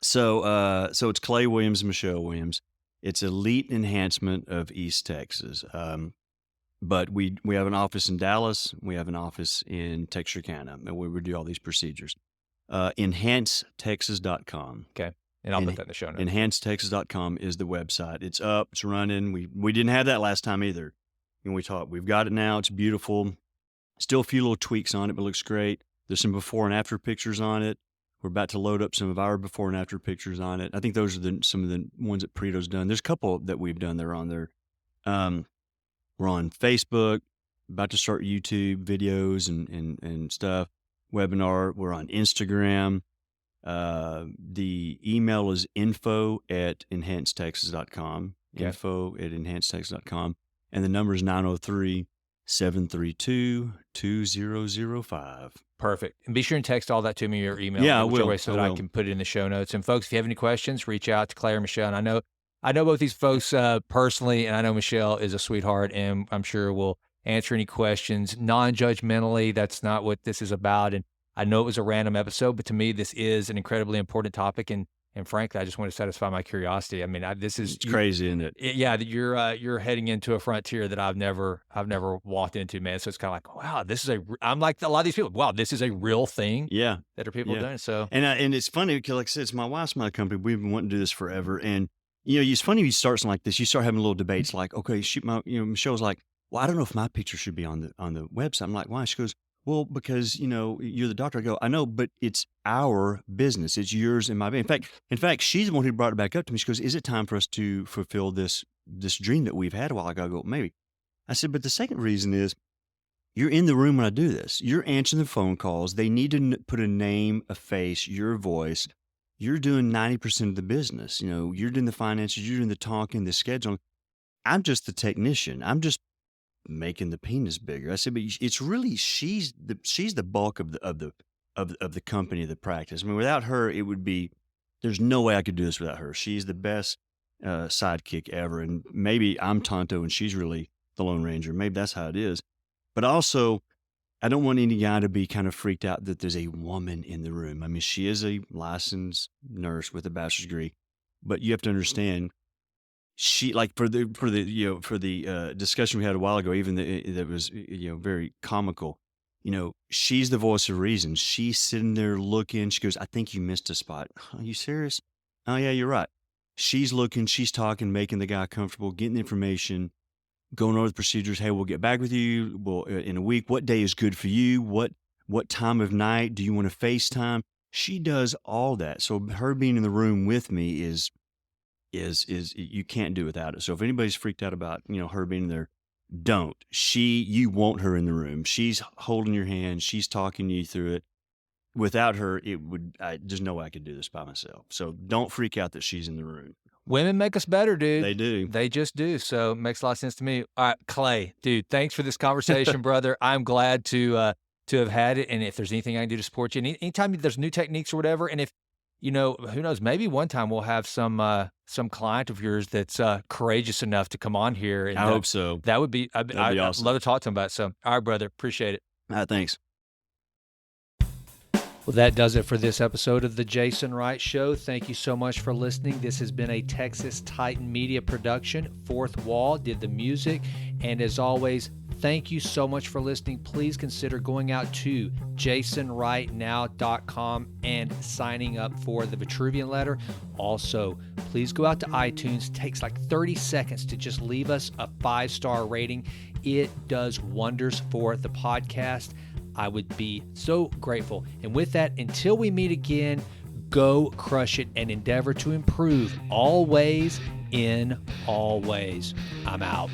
Speaker 2: So it's Clay Williams and Michelle Williams. It's Elite Enhancement of East Texas. But we have an office in Dallas. We have an office in Texarkana, and we do all these procedures. Enhanced-Texas.com.
Speaker 1: Okay. And I'll put that in the show notes.
Speaker 2: Enhanced-Texas.com is the website. It's up. It's running. We didn't have that last time either. And we talked. We've got it now. It's beautiful. Still a few little tweaks on it, but it looks great. There's some before and after pictures on it. We're about to load up some of our before and after pictures on it. I think those are some of the ones that Perito's done. There's a couple that we've done that are on there. We're on Facebook, about to start YouTube videos and stuff, webinar. We're on Instagram. The email is info@enhancedtexas.com,
Speaker 1: Okay.
Speaker 2: info@enhancedtexas.com. And the number is 903-732-2005.
Speaker 1: Perfect. And be sure and text all that to me, your email.
Speaker 2: Yeah, I will.
Speaker 1: So that I can put it in the show notes. And folks, if you have any questions, reach out to Clay or Michelle. And I know both these folks personally, and I know Michelle is a sweetheart, and I'm sure will answer any questions non-judgmentally. That's not what this is about. And I know it was a random episode, but to me, this is an incredibly important topic. And frankly, I just want to satisfy my curiosity. I mean, this is
Speaker 2: crazy, isn't it?
Speaker 1: Yeah, that you're heading into a frontier that I've never walked into, man. So it's kind of like, wow, I'm like a lot of these people. Wow, this is a real thing.
Speaker 2: Yeah,
Speaker 1: that are people doing. So
Speaker 2: and it's funny because, like I said, it's my wife's my company. We've been wanting to do this forever, and it's funny when you start something like this. You start having little debates, like, okay, Michelle's like, well, I don't know if my picture should be on the website. I'm like, why? She goes, well, because you're the doctor. I go, I know, but it's our business. It's yours and my business. In fact, she's the one who brought it back up to me. She goes, is it time for us to fulfill this dream that we've had a while ago? I go, maybe. I said, but the second reason is you're in the room when I do this. You're answering the phone calls. They need to put a name, a face, your voice. You're doing 90% of the business. You're doing the finances. You're doing the talking, the scheduling. I'm just the technician. I'm just making the penis bigger. I said, but it's really she's the bulk of the company, of the practice. I mean, without her, it would be. There's no way I could do this without her. She's the best sidekick ever, and maybe I'm Tonto and she's really the Lone Ranger. Maybe that's how it is. But also, I don't want any guy to be kind of freaked out that there's a woman in the room. I mean, she is a licensed nurse with a bachelor's degree, but you have to understand. She, like, for the discussion we had a while ago, even that was very comical. She's the voice of reason. She's sitting there looking. She goes, "I think you missed a spot." Are you serious? Oh yeah, you're right. She's looking. She's talking, making the guy comfortable, getting the information, going over the procedures. Hey, we'll get back with you. Well, in a week. What day is good for you? What time of night do you want to FaceTime? She does all that. So her being in the room with me is you can't do without it. So if anybody's freaked out about, her being there, don't. You want her in the room. She's holding your hand. She's talking you through it. Without her, there's no way I could do this by myself. So don't freak out that she's in the room.
Speaker 1: Women make us better, dude.
Speaker 2: They do.
Speaker 1: They just do. So it makes a lot of sense to me. All right, Clay, dude, thanks for this conversation, brother. I'm glad to have had it. And if there's anything I can do to support you, anytime there's new techniques or whatever, and if, who knows, maybe one time we'll have some client of yours that's courageous enough to come on here. And,
Speaker 2: I hope so.
Speaker 1: That would be, I'd
Speaker 2: be awesome.
Speaker 1: I'd love to talk to him about it. So, all right, brother, appreciate it.
Speaker 2: All right, thanks.
Speaker 1: Well, that does it for this episode of The Jason Wright Show. Thank you so much for listening. This has been a Texas Titan Media production. Fourth Wall did the music. And as always, thank you so much for listening. Please consider going out to jasonwrightnow.com and signing up for the Vitruvian letter. Also, please go out to iTunes. It takes like 30 seconds to just leave us a 5-star rating. It does wonders for the podcast. I would be so grateful. And with that, until we meet again, go crush it and endeavor to improve always in all ways. I'm out.